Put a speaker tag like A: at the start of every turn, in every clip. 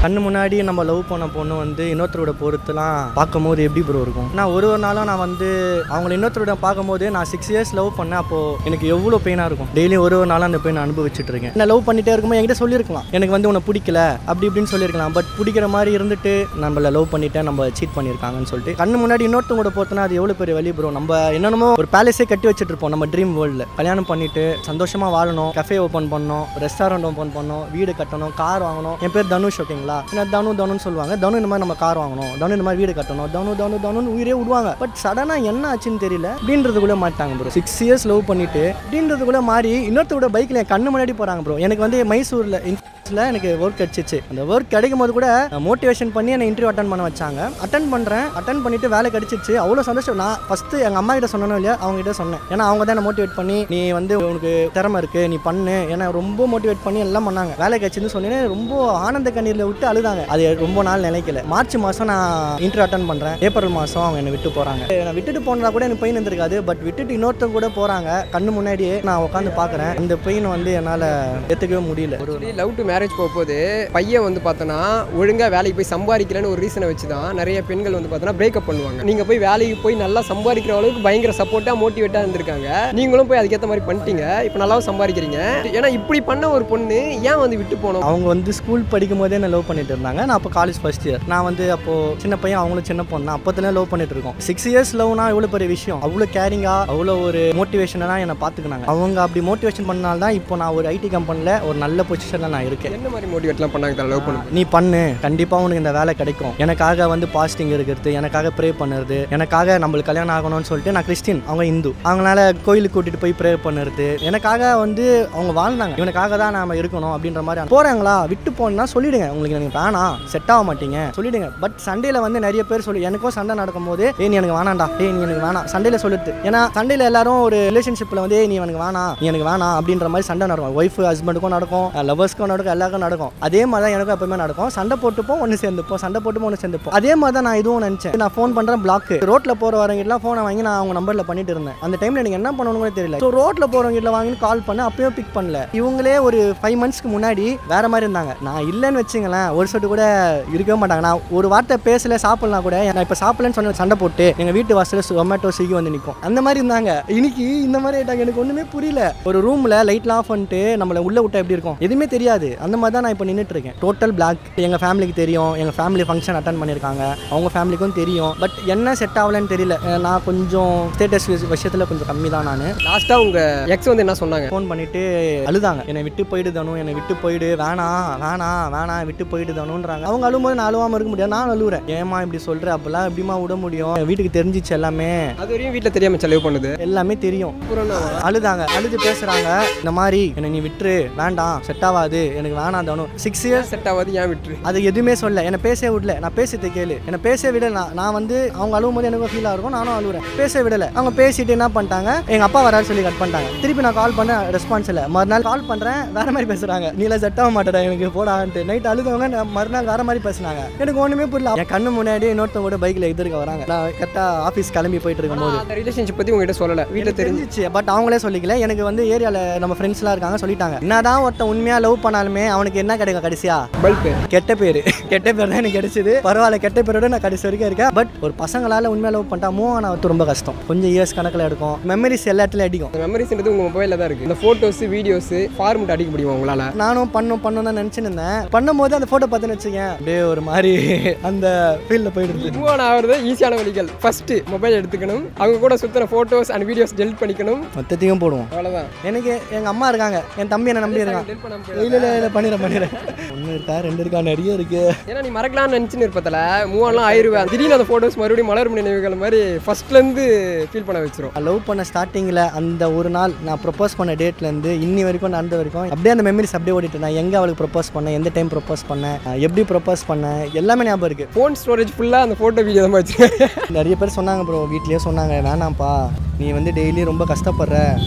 A: கண்ணு முன்னாடி நம்ம லவ் பண்ண பொண்ணு வந்து இன்னொருத்தரோட பொறுத்துலாம் பார்க்கும்போது எப்படி ப்ரோ இருக்கும்? நான் ஒரு நாளும் நான் வந்து அவங்கள இன்னொருத்தரோட பார்க்கும்போது நான் 6 இயர்ஸ் லவ் பண்ணேன். அப்போது எனக்கு எவ்வளோ பெயினாக இருக்கும். டெய்லி ஒரு நாளும் அந்த பெயின் அனுபவிச்சுட்டு இருக்கேன். நான் லவ் பண்ணிட்டே இருக்கும்போது என்கிட்ட சொல்லியிருக்கலாம், எனக்கு வந்து உன்னை பிடிக்கல அப்படி இப்படின்னு சொல்லியிருக்கலாம். பட் பிடிக்கிற மாதிரி இருந்துட்டு நம்மளை லவ் பண்ணிட்டேன், நம்ம சீட் பண்ணியிருக்காங்கன்னு சொல்லிட்டு கண்ணு முன்னாடி இன்னொருத்தவங்க பொறுத்துனா அது எவ்வளோ பெரிய வழி ப்ரோ. நம்ம என்னென்னமோ ஒரு பேலஸே கட்டி வச்சுட்டு இருப்போம் நம்ம ட்ரீம் வேர்ல்டில். கல்யாணம் பண்ணிட்டு சந்தோஷமாக வாழணும், கஃபே ஓப்பன் பண்ணணும், ரெஸ்டாரண்ட் ஓப்பன் பண்ணணும், வீடு கட்டணும், கார் வாங்கணும். என் பேர் தனுஷ், ஓகேங்களா? தனுன்னு சொல்லுவாங்க. தனு இந்த மாதிரி நம்ம கார் வாங்கணும், தனு இந்த மாதிரி வீடு கட்டணும், தனுன்னு உயிரே விடுவாங்க. பட் சடனாக என்ன ஆச்சுன்னு தெரியல அப்படின்றதுக்குள்ளே மாட்டாங்க ப்ரோ. 6 இயர்ஸ் லவ் பண்ணிட்டு அப்படின்றதுக்குள்ளே மாறி இன்னொருத்தோட பைக்கில் என் கண்ணு முன்னாடி போகிறாங்க ப்ரோ. எனக்கு வந்து மைசூரில் எனக்கு ஒர்க் கிடச்சிச்சு. அந்த ஒர்க் கிடைக்கும் போது கூட மோட்டிவேஷன் பண்ணி என்னை இன்டர்வியூ அட்டன் பண்ண வச்சாங்க. அட்டன் பண்ணிட்டு வேலை கிடைச்சிச்சு. அவ்வளோ சந்தோஷம். நான் ஃபஸ்ட்டு எங்கள் அம்மா கிட்ட சொன்னோம் இல்லையா, அவங்க கிட்ட சொன்னேன். ஏன்னா அவங்க தான் என்னை மோட்டிவேட் பண்ணி நீ வந்து உனக்கு திறமை இருக்குது, நீ பண்ணு, ஏன்னா ரொம்ப மோட்டிவேட் பண்ணி எல்லாம் பண்ணாங்க. வேலை கிடைச்சின்னு சொன்னேன். ரொம்ப ஆனந்த கண்ணீரில் விட்டு அழுதாங்க. அது ரொம்ப நாள் நினைக்கல. மார்ச் மாதம் நான் இன்டர்வியூ அட்டன் பண்ணுறேன். ஏப்ரல் மாதம் அவங்க என்னை விட்டு போகிறாங்க. நான் விட்டுட்டு போனதா கூட எனக்கு பெயின் இருந்திருக்காது. பட் விட்டுட்டு இன்னொருத்தவங்க கூட போகிறாங்க. கண்ணு முன்னாடியே நான் உட்காந்து பார்க்குறேன். இந்த பெயின் வந்து என்னால் ஏற்றுக்கவே முடியல. ஒரு
B: லவ் டு மேரேஜ் போகும்போது பையன் வந்து பார்த்தோன்னா ஒழுங்காக வேலைக்கு போய் சம்பாதிக்கலன்னு ஒரு ரீசனை வச்சு தான் நிறைய பெண்கள் வந்து பார்த்தோன்னா பிரேக்கப் பண்ணுவாங்க. நீங்கள் போய் வேலைக்கு போய் நல்லா சம்பாதிக்கிற அளவுக்கு பயங்கர சப்போர்ட்டாக மோட்டிவேட்டாக இருந்திருக்காங்க. நீங்களும் போய் அதுக்கேற்ற மாதிரி பண்ணிட்டீங்க. இப்போ நல்லாவும் சம்பாதிக்கிறீங்க. ஏன்னா இப்படி பண்ண ஒரு பொண்ணு ஏன் வந்து விட்டு போனோம்?
A: அவங்க வந்து ஸ்கூல் படிக்கும் போதே என்ன லவ் பண்ணிட்டு இருந்தாங்க. நான் அப்போ காலேஜ் ஃபர்ஸ்ட் இயர். நான் வந்து அப்போது சின்ன பையன், அவங்களும் சின்ன பொண்ணு. அப்போதுலேயே லவ் பண்ணிட்டு இருக்கோம். 6 இயர்ஸ் லவ்னா எவ்வளோ பெரிய விஷயம். அவ்வளோ கேரிங்காக, அவ்வளோ ஒரு மோட்டிவேஷனாக என்னை பார்த்துக்கினாங்க. அவங்க அப்படி மோட்டிவேஷன் பண்ணால்தான் இப்போ நான் ஒரு ஐடி கம்பெனியில் ஒரு நல்ல பொசிஷனில் நான் இருக்கேன்.
B: என்ன மாதிரி மோட்டிவேட்லாம் பண்ணாங்க? லவ் பண்ணு,
A: நீ பண்ணு, கண்டிப்பாக உனக்கு இந்த வேலை கிடைக்கும். எனக்காக வந்து பாஸ்டிங் இருக்கிறது, எனக்காக ப்ரே பண்ணுறது, எனக்காக நம்மளுக்கு கல்யாணம் ஆகணும்னு சொல்லிட்டு. நான் கிறிஸ்டின், அவங்க இந்து. அவங்களால கோயிலுக்கு கூட்டிகிட்டு போய் ப்ரே பண்ணுறது, எனக்காக வந்து அவங்க வாழ்ந்தாங்க. இவனுக்காக தான் நாம இருக்கணும் அப்படின்ற மாதிரி. போகிறாங்களா விட்டு போனா சொல்லிடுங்க, உங்களுக்கு எனக்கு வேணாம், செட் ஆக மாட்டீங்க சொல்லிடுங்க. பட் சண்டேல வந்து நிறைய பேர் சொல்லி, எனக்கும் சண்டை நடக்கும் போது நீ எனக்கு வேணாண்டா, நீ எனக்கு வேணாம் சண்டையில சொல்லுது. ஏன்னா சண்டையில எல்லாரும் ஒரு ரிலேஷன்ஷிப்பில் வந்து நீ எனக்கு வேணாம், நீ எனக்கு வேணாம் அப்படின்ற மாதிரி சண்டை நடக்கும். ஒய்ஃப் ஹஸ்பண்டுக்கும் நடக்கும், லவர்ஸ்க்கும் நடக்கும், எல்லாருக்கும் நடக்கும். அதே மாதிரி தான் எனக்கும் எப்பவுமே நடக்கும். சண்டை போட்டுப்போம், ஒன்று சேர்ந்துப்போம், சண்டை போட்டுப்போம், ஒன்று சேர்ந்துப்போம். அதே மாதிரி தான் நான் இதுவும் நினச்சேன். நான் ஃபோன் பண்ணுறேன், பிளாக். ரோட்டில் போகிறவங்கலாம் ஃபோனை வாங்கி நான் அவங்க நம்பரில் பண்ணிட்டு இருந்தேன். அந்த டைமில் எனக்கு என்ன பண்ணணும்னு கூட தெரியல. ஸோ ரோட்டில் போகிறவங்ககிட்ட வாங்கி கால் பண்ண, அப்பயும் பிக் பண்ணல. இவங்களே ஒரு 5 மந்த்ஸ்க்கு முன்னாடி வேற மாதிரி இருந்தாங்க. நான் இல்லைன்னு வச்சுங்களேன், ஒரு சொட்டு கூட இருக்கவே மாட்டாங்க. நான் ஒரு வார்த்தை பேசல, சாப்பிடலாம் கூட, நான் இப்போ சாப்பிடலன்னு சொன்ன சண்டை போட்டு எங்கள் வீட்டு வாசலில் Zomato Swiggy வந்து நிற்கும். அந்த மாதிரி இருந்தாங்க. இன்னைக்கு இந்த மாதிரி ஆயிட்டாங்க. எனக்கு ஒன்றுமே புரியல. ஒரு ரூமில் லைட்லாம் ஆஃப் பண்ணிட்டு நம்மளை உள்ளே விட்டா எப்படி இருக்கும், எதுவுமே தெரியாது. அந்த மாதிரி தான் நான் இப்போ நின்றுட்டு இருக்கேன். Total block. எங்கள் ஃபேமிலிக்கு தெரியும், எங்கள் ஃபேமிலி ஃபங்க்ஷன் அட்டன் பண்ணியிருக்காங்க, அவங்க ஃபேமிலிக்கும் தெரியும். பட் என்ன செட் ஆகலன்னு தெரியல. நான் கொஞ்சம் ஸ்டேட்டஸ் விஷயத்தில் கொஞ்சம் கம்மி தான். நான்
B: லாஸ்ட்டாக உங்கள் எக்ஸ் வந்து என்ன சொன்னாங்க?
A: ஃபோன் பண்ணிட்டு அழுதாங்க. என்னை விட்டு போயிடுதானு, என்னை விட்டு போயிடு, வேணாம் வேணாம் வேணாம், விட்டு போயிடுதானுன்றாங்க. அவங்க அழும்போது நான் அழுவாமல் இருக்க முடியாது. நான் அழுவுறேன். ஏமா இப்படி சொல்கிற, அப்பெல்லாம் எப்படிமா விட முடியும்? வீட்டுக்கு தெரிஞ்சிச்சு எல்லாமே.
B: அது வரையும் வீட்டில் தெரியாமல் செலவு பண்ணுது
A: எல்லாமே தெரியும். அழுதாங்க, அழுது பேசுகிறாங்க. இந்த மாதிரி என்னை நீ விட்டுரு, வேண்டாம், செட் ஆகாது, எனக்கு வேணாம் தானு. 6 இயர்ஸ்
B: செட் ஆகாது, ஏன் விட்டுரு?
A: அது எதுவுமே சொல்ல, என்னை பேச விடல. நான் பேசிட்டு கேளு, என்னை பேச விடல. நான் வந்து அவங்க அழுவும் போது எனக்கு ஃபீலாக இருக்கும், நானும் அழுவுறேன். பேச விடலை. அவங்க பேசிட்டு என்ன பண்ணிட்டாங்க, எங்கள் அப்பா வராரு சொல்லி கட் பண்ணிட்டாங்க. திருப்பி நான் கால் பண்ண ரெஸ்பான்ஸ் இல்லை. மறுநாள் கால் பண்ணுறேன், வேற மாதிரி பேசுகிறாங்க. நீலாம் செட் ஆக மாட்டேடா எனக்கு, போடான்ட்டு. நைட் அழுதவங்க மறுநாள் வேற மாதிரி பேசினாங்க. எனக்கு ஒன்றுமே புரியல. என் கண்ணு முன்னாடி இன்னொருத்தவங்க கூட பைக்கில் எதிர்க்க வராங்க. நான் கரெக்டாக ஆஃபீஸ் கிளம்பி போயிட்டு இருக்கும்போது
B: அந்த ரிலேஷன்ஷிப் பற்றி உங்ககிட்ட சொல்லலை, வீட்டில் தெரிஞ்சிச்சு.
A: பட் அவங்களே சொல்லிக்கல. எனக்கு வந்து ஏரியாவில் நம்ம ஃப்ரெண்ட்ஸ்லாம் இருக்காங்க, சொல்லிட்டாங்க. என்னதான் ஒருத்தன் உண்மையாக லவ் பண்ணாலுமே அவனுக்கு என்ன கிடைக்கும் கடைசியா?
B: பல்பு.
A: கெட்ட பேர். கெட்ட பேர் தான் எனக்கு கிடைச்சது. பரவாயில்ல, கெட்ட பேரோட நான் கடைசி வரைக்கும் இருக்கேன். பட் ஒரு பசங்களால் உண்மையாக லவ் பண்ணிட்டா மூவ் ஆன ரொம்ப கஷ்டம். கொஞ்சம் இயர்ஸ் கணக்கில் எடுக்கும். மெமரிஸ் எல்லா இடத்துலையும் அடிக்கும்.
B: மெமரிஸ்ன்றது உங்கள் மொபைலில் தான் இருக்குது. இந்த ஃபோட்டோஸ் வீடியோஸ் ஃபார்மெட் அடிக்க முடியுமா உங்களால்?
A: நானும் பண்ணணும் தான் நினச்சின்னு இருந்தேன். பண்ணும்போது அந்த ஃபோட்டோ பார்த்துன்னு வச்சுக்கேன், அப்படியே ஒரு மாதிரி அந்த ஃபீல்டில் போயிடுது.
B: மூவ் ஆன் ஆகிறது ஈஸியான வழிகள். ஃபஸ்ட்டு மொபைல் எடுத்துக்கணும், அவங்க கூட சுற்றின ஃபோட்டோஸ் அண்ட் வீடியோஸ் டெலிட் பண்ணிக்கணும்,
A: மொத்தத்தையும் போடுவோம்.
B: அவ்வளோதான்.
A: எனக்கு எங்கள் அம்மா இருக்காங்க, என் தம்பி என்ன நம்பி இருக்கான். இல்லை பண்ணிடுறேன். 1 இருக்கா 2 இருக்கா, நிறைய இருக்கு.
B: ஏன்னா நீ மறக்கலாம்னு நினச்சின்னு இருப்பதில் மூவ் ஆன்லாம் ஆயிடுவேன். திடீர்னு அந்த ஃபோட்டோஸ் மறுபடியும் மலரும் நினைவுகள் மாதிரி ஃபர்ஸ்ட்லேருந்து ஃபீல் பண்ண வச்சிரும்.
A: லவ் பண்ண ஸ்டார்டிங்கில் அந்த ஒரு நாள் நான் ப்ரொப்போஸ் பண்ண டேட்லேருந்து இன்னி வரைக்கும் நடந்த வரைக்கும் அப்படியே அந்த மெமரிஸ் அப்படியே ஓடிட்டு. நான் எங்கே அவளுக்கு ப்ரொப்போஸ் பண்ணேன், எந்த டைம் ப்ரொப்போஸ் பண்ணேன், எப்படி ப்ரொப்போஸ் பண்ணேன், எல்லாமே ஞாபகம் இருக்குது.
B: ஃபோன் ஸ்டோரேஜ் ஃபுல்லாக அந்த ஃபோட்டோ வீடியோ தான் வச்சுருக்கேன்.
A: நிறைய பேர் சொன்னாங்க ப்ரோ, வீட்லேயே சொன்னாங்க, வேணாம்ப்பா நீ வந்து டெய்லி ரொம்ப கஷ்டப்படுற,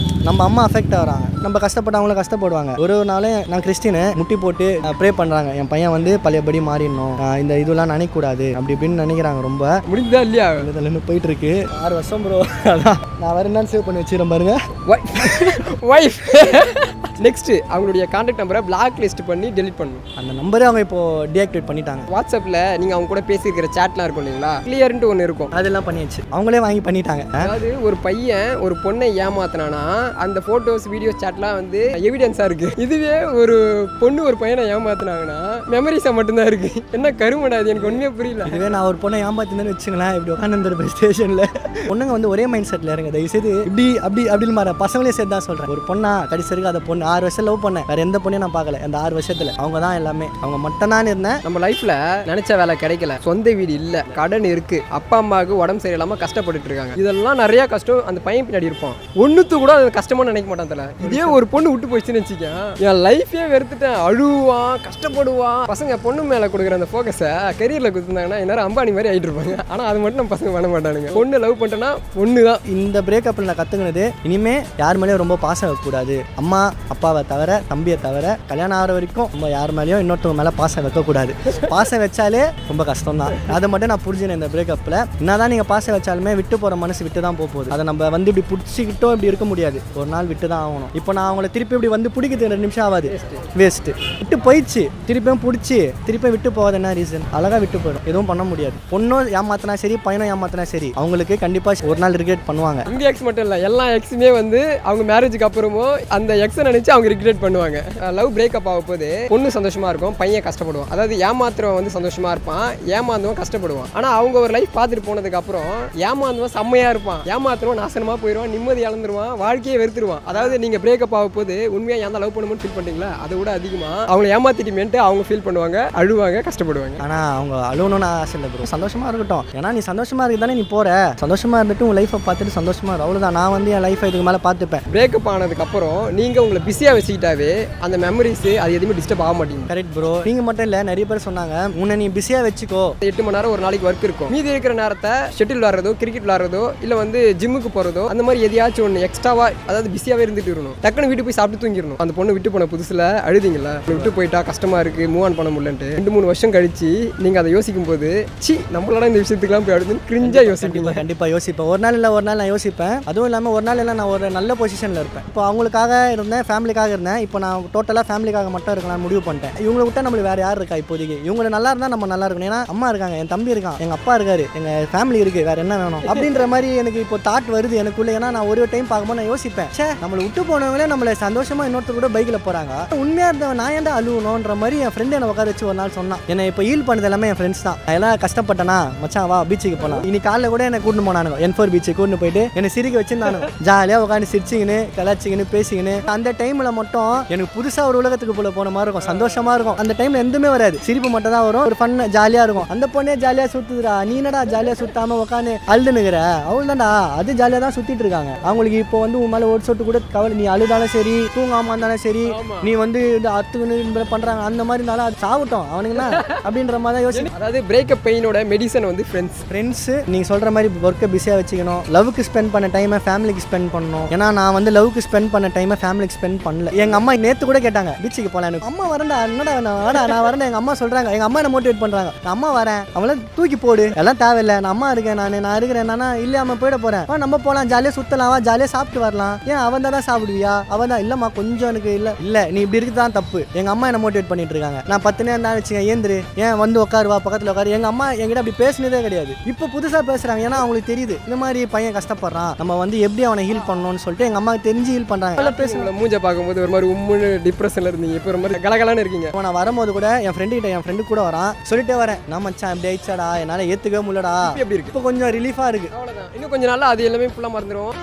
A: நம்ம அம்மா அஃபெக்ட் ஆகிறாங்க, நம்ம கஷ்டப்பட்டவங்களும் கஷ்டப்படுவாங்க. ஒரு நாள் நான் கிறிஸ்டினு முட்டி போட்டு ப்ரே பண்ணுறாங்க, என் பையன் வந்து பழையபடி மாறிடணும், இந்த இதெல்லாம் நினைக்கக்கூடாது அப்படி இப்படின்னு நினைக்கிறாங்க. ரொம்ப
B: முடிஞ்சா இல்லையா
A: போயிட்டு இருக்கு. 6 வருஷம் ப்ரோ. அதான் நான் வேறு என்னன்னு சேவ் பண்ணி வச்சுக்கிறேன் பாருங்க.
B: ஒய்ஃப் நெக்ஸ்ட்டு அவங்களுடைய கான்டாக்ட் நம்பரை பிளாக் லிஸ்ட் பண்ணி டெலிட் பண்ணணும்.
A: அந்த நம்பரே அவங்க இப்போ டீஆக்டிவேட் பண்ணிட்டாங்க.
B: வாட்ஸ்அப்பில் நீங்கள் அவங்க கூட பேசியிருக்கிற சேட்லாம் இருக்கும் இல்லைங்களா, கிளியர்ன்ட்டு ஒன்று இருக்கும்,
A: அதெல்லாம் பண்ணியாச்சு, அவங்களே வாங்கி பண்ணிட்டாங்க.
B: அதாவது ஒரு பையன் ஒரு பொண்ணை ஏமாத்தினானா அந்த ஃபோட்டோஸ் வீடியோஸ் சேட்லாம் வந்து எவிடன்ஸாக இருக்குது. இதுவே ஒரு பொண்ணு ஒரு பையனை ஏமாத்தினாங்கன்னா மெமரிஸாக மட்டும்தான் இருக்குது. என்ன கருமடாது, எனக்கு ஒன்றுமே புரியல.
A: இதுவே நான் ஒரு பொண்ணை ஏமாத்தினேன்னு வச்சுங்களேன், இப்படி உட்காந்து ஸ்டேஷனில் பொண்ணுங்க வந்து ஒரே மைண்ட் செட்டில் இருங்க. தயவுசெய்து இப்படி அப்படின்னு மாற பசங்களே சேர்த்து தான் சொல்கிறேன். ஒரு பொண்ணா கடைசி வரைக்கும் அந்த பொண்ணு 6 வருஷம் லவ் பண்ணேன், வேறு எந்த பொண்ணையும் நான் பார்க்கல. அந்த 6 வருஷத்தில் அவங்க தான் எல்லாமே, அவங்க மட்டும் தான் இருந்தேன்.
B: நம்ம லைஃப்பில் நினச்ச வேலை கிடைக்கல, சொந்த வீடு இல்லை, கடன் இருக்குது, அப்பா அம்மாவுக்கு உடம்பு சரியில்லாமல் கஷ்டப்பட்டுட்டு இருக்காங்க. இதெல்லாம் நிறைய கஷ்டம் அந்த பையன் பின்னாடி இருப்பான். ஒன்றுத்து கூட அது கஷ்டமாக நினைக்க மாட்டான் தல. இதே ஒரு பொண்ணு விட்டு போயிடுச்சுன்னு வச்சுக்கேன், என் லைஃபே வெறுத்துட்டேன், அழுவான், கஷ்டப்படுவான். பசங்க பொண்ணு மேலே கொடுக்குற அந்த ஃபோக்கஸை கெரியரில் கொடுத்துருந்தாங்கன்னா எல்லாரும் அம்பானி மாதிரி ஆகிட்டு இருப்பாங்க. ஆனால் அது மட்டும் நம்ம பசங்க பண்ண மாட்டானுங்க. பொண்ணு லவ் பண்ணிட்டேன்னா ஒன்று தான்.
A: இந்த பிரேக்கப்பில் நான் கற்றுக்கினது, இனிமேல் யார் மேலேயும் ரொம்ப பாசம் வைக்கக்கூடாது. அம்மா அப்பாவை தவிர, தம்பியை தவிர, கல்யாணம் ஆகிற வரைக்கும் நம்ம யார் மேலேயும் இன்னொருத்தவங்க மேலே பாசம் வைக்கக்கூடாது. பாசம் வச்சாலே ரொம்ப கஷ்டம் தான். அதை மட்டும் நான் புரிஞ்சுனேன் இந்த பிரேக்கப்பில். என்னதான் நீங்கள் பாசம் வச்சாலுமே விட்டு போகிற மனசு விட்டு தான் போகுது. அதை நம்ம வந்து இப்படி பிடிச்சிக்கிட்டோ இப்படி இருக்க முடியாது, ஒரு நாள் விட்டு தான் ஆகணும். இப்போ நான் அவங்கள திருப்பி இப்படி வந்து பிடிக்கிறது 2 நிமிஷம் ஆகாது, வேஸ்ட்டு. விட்டு போயிடுச்சு, திருப்பியும் பிடிச்சி திருப்பியும் விட்டு போகாது. என்ன ரீசன்? அழகாக விட்டு போயிடும், எதுவும் பண்ண முடியாது. பொண்ணும் ஏமாத்தினா சரி, பையனும் ஏமாத்தினா சரி, அவங்களுக்கு கண்டிப்பாக ஒரு நாள் ரிக்ரெட் பண்ணுவாங்க.
B: இந்த எக்ஸ் மட்டும் இல்லை, எல்லா எக்ஸுமே வந்து அவங்க மேரேஜுக்கு அப்புறமும் அந்த எக்ஸை நினச்சி அவங்க ரிக்ரெட் பண்ணுவாங்க. லவ் பிரேக்கப் ஆக போது பொண்ணு சந்தோஷமாக இருக்கும், பையன் கஷ்டப்படுவான். அதாவது ஏமாத்துறவன் வந்து சந்தோஷமாக இருப்பான், ஏமாந்தவன் கஷ்டப்படுவான். ஆனால் அவங்க ஒரு லைஃப் பார்த்துட்டு போனதுக்கு அப்புறம் ஏமாந்தவன் செம்மையாக இருப்பான், ஏமாத்துறவன் நாசனமாக போயிடுவான், நிம்மதி இழந்துருவான், வாழ்க்கையை வெறுத்துருவான். அதாவது நீங்கள் பிரேக்கப் ஆக போது உண்மையாக ஏன் லவ் பண்ணும்போது ஃபீல் பண்ணுறீங்களா, அதை விட அதிகமாக அவங்களை ஏமாத்திட்டுமேன்ட்டு அவங்க ஃபீல் பண்ணுவாங்க, அழுவாங்க, கஷ்டப்படுவாங்க.
A: ஆனால் அவங்க அழுவணும்னு ஆசை இல்லை ப்ரோ, சந்தோஷமாக இருக்கட்டும். ஏன்னா நீ சந்தோஷமாக இருக்கு தானே நீ போகிற, சந்தோஷமாக இருந்துட்டு உன் லைஃப்பை பார்த்துட்டு சந்தோஷமாக இருக்கு, அவ்வளோதான். நான் வந்து என் லைஃப்பை இதுக்கு மேலே பார்த்துப்பேன்.
B: பிரேக்கப் ஆனதுக்கப்புறம் நீங்கள் உங்களை பிஸியாக வச்சுக்கிட்டாவே அந்த மெமரிஸ் அது எதுவுமே டிஸ்டர்ப் ஆக மாட்டேங்குது.
A: Correct bro. நீங்கள் மட்டும் இல்லை, நிறைய பேர் சொன்னாங்க உன்னை நீ பிஸியாக வச்சுக்கோ.
B: 8 மணி நேரம் ஒரு நாளைக்கு ஒர்க் இருக்கும், மீதி இருக்கிற நேரத்தை ஷட்டில் விளாட்றதோ, கிரிக்கெட் விளாட்றதோ, இல்லை வந்து ஜிம்முக்கு போகிறதோ, அந்த மாதிரி எதையாச்சும் ஒன்று எக்ஸ்ட்ராவாக, அதாவது பிஸியாகவே இருந்துட்டு இருக்கணும். டக்குன்னு வீட்டு போய் சாப்பிட்டு தூங்கிடணும். அந்த பொண்ணு விட்டு போன புதுசில் அழுதிங்களா, விட்டு போயிட்டா கஷ்டமாக இருக்குது, மூவ் ஆன் பண்ண முடியலன்ட்டு 2-3 வருஷம் கழிச்சு நீங்கள் அதை யோசிக்கும் போது நம்மளால இந்த விஷயத்துக்குலாம் போய் அழுதுன்னு கிரிஞ்சாக யோசிப்பீங்க.
A: கண்டிப்பாக யோசிப்பேன். ஒரு நாள் இல்லை ஒரு நாள் நான் யோசிப்பேன். அதுவும் இல்லாமல் ஒரு நாள் இல்லை நான் ஒரு நல்ல பொசிஷனில் இருப்பேன். இப்போ அவங்களுக்காக இருந்தேன், ஃபேமிலிக்காக இருந்தேன். இப்போ நான் டோட்டலாக ஃபேமிலிக்காக மட்டும் இருக்கலாம் முடிவு பண்ணிட்டேன். இவங்களை விட்டா நம்மளுக்கு வேறு யார் இருக்கா இப்போதைக்கு? இவங்க நல்லா இருந்தால் நம்ம நல்லா இருக்கணும். ஏன்னா அம்மா இருக்காங்க, என் தம்பி இருக்கான், எங்கள் அப்பா இருக்காரு, எங்கள் ஃபேமிலி இருக்குது, வேறு என்ன வேணும் அப்படின்ற மாதிரி எனக்கு இப்போ தாட் வருது எனக்குள்ளே. ஏன்னா நான் ஒரு டைம் பார்க்கும்போது நான் யோசிப்பேன், நம்மளை விட்டு போனவங்களே நம்மளை சந்தோஷமாக இன்னொருத்தர் கூட பைக்கில் போகிறாங்க, உண்மையாக இருந்தவன் நான் ஏன்டா அழுவணுன்ற மாதிரி என் ஃப்ரெண்டு என்னை உட்கார வச்சு ஒரு நாள் சொன்னான். என்னை இப்போ ஹீல் பண்ணது எல்லாமே என் ஃப்ரெண்ட்ஸ் தான். எல்லாம் கஷ்டப்பட்டேனா, மச்சான் வா பீச்சுக்கு போகலாம். இன்னைக்கு காலையில் கூட என்னை கூட்டு போனானுங்க, N4 பீச்சுக்கு கூட்டு போயிட்டு என்னை சிரிக்க வச்சுருந்தானுங்க. ஜாலியாக உட்காந்து சிரிச்சிங்கன்னு கலாச்சிங்கன்னு பேசிங்கன்னு. அந்த டைமில் மட்டும் எனக்கு புதுசாக ஒரு உலகத்துக்கு போன மாதிரி இருக்கும், சந்தோஷமாக இருக்கும். அந்த டைமில் எதுவுமே வராது, சிரிப்பு மட்டும் தான் வரும், ஒரு ஃபன் ஜாலியாக இருக்கும். அந்த பொண்ணே ஜாலியாக சுற்றுதுடா, நீ என்னடா ஜாலியாக சுற்றாமல் உட்காந்து அழுதுனுக்கிற, அவள் தான்டா அது ஜாலியாக தான் சுற்றிட்டு இருக்காங்க. அவங்களுக்கு இப்போ வந்து உன் மேலே ஒரு சொட்டு கூட கவலை, நீ அழுதாலும் சரி, தூங்காமல் இருந்தாலும் சரி, நீ வந்து இந்த அத்துக்குன்னு பண்ணுறாங்க, அந்த மாதிரி இருந்தாலும் அது சாப்பிட்டோம் அவனுங்களா அப்படின்ற மாதிரி தான் யோசிச்சு.
B: அதாவது பிரேக்கப் பெயினோட மெடிசன் வந்து ஃப்ரெண்ட்ஸு.
A: நீங்கள் சொல்கிற மாதிரி ஒர்க்கை பிஸியாக வச்சுக்கணும், லவ்க்கு ஸ்பெண்ட் பண்ண டைமை ஃபேமிலிக்கு ஸ்பெண்ட் பண்ணணும். ஏன்னா நான் வந்து லவ்க்கு ஸ்பெண்ட் பண்ண டைமை ஃபேமிலிக்கு ஸ்பெண்ட் பண்ணல. எங்கள் அம்மா நேற்று கூட கேட்டாங்க பீச்சுக்கு போகலாம், எனக்கு அம்மா வரேன்டா, என்னடா நான் வரேன். எங்கள் அம்மா சொல்கிறாங்க, எங்கள் அம்மா என்ன மோட்டிவேட் பண்ணுறாங்க, நான் அம்மா வரேன், அவளை தூக்கி போடு, எல்லாம் தேவையில்லை, நான் அம்மா இருக்கேன், நான் இருக்கிறேன், என்னன்னா இல்லாமல் போயிட போகிறேன், நம்ம போகலாம், ஜாலியாக சுற்றலாம், ஜாலியாக சாப்பிட்டு வரலாம். ஏன் அவன் தான் சாப்பிடுவியா? அவன் தான் இல்லைம்மா கொஞ்சம் எனக்கு இல்லை நீ இப்படி இருக்குது தான் தப்பு. எங்கள் அம்மா என்ன மோட்டிவேட் பண்ணிட்டு இருக்காங்க. நான் 10 நேரம் தான் வச்சுக்கேன், ஏந்திரு, ஏன் வந்து உட்காருவா, பக்கத்தில் உட்காரு. எங்கள் அம்மா என்கிட்ட அப்படி பேசினதே கிடையாது. இப்போ புதுசாக பேசுகிறாங்க, ஏன்னா அவங்களுக்கு தெரியுது இந்த மாதிரி பையன் கஷ்டப்படுறான், நம்ம வந்து எப்படி அவனை ஹீல் பண்ணணும்னு சொல்லிட்டு எங்கள் அம்மாவுக்கு தெரிஞ்சு ஹீல் பண்ணுறாங்க. நல்லா பேசுங்களா,
B: மூஞ்ச பார்க்கும்போது ஒரு மாதிரி உம்முன்னு டிப்ரெஷனில் இருந்தீங்க, இப்போ ஒரு மாதிரி கலகலான்னு இருக்கீங்க.
A: நான் வரும்போது கூட என் ஃப்ரெண்டு கூட வரான், சொல்லிட்டே வரேன், நான் மச்சான் இப்படி ஆயிடுச்சாடா, என்னால் ஏற்றுக்கவே முடியலடா,
B: எப்படி இருக்கு,
A: இப்போ கொஞ்சம் ரிலீஃபாக இருக்குது.
B: அவ்வளோதான், இன்னும் கொஞ்சம் நாள் அது எல்லாமே ஃபுல்லாக மறந்துடும்.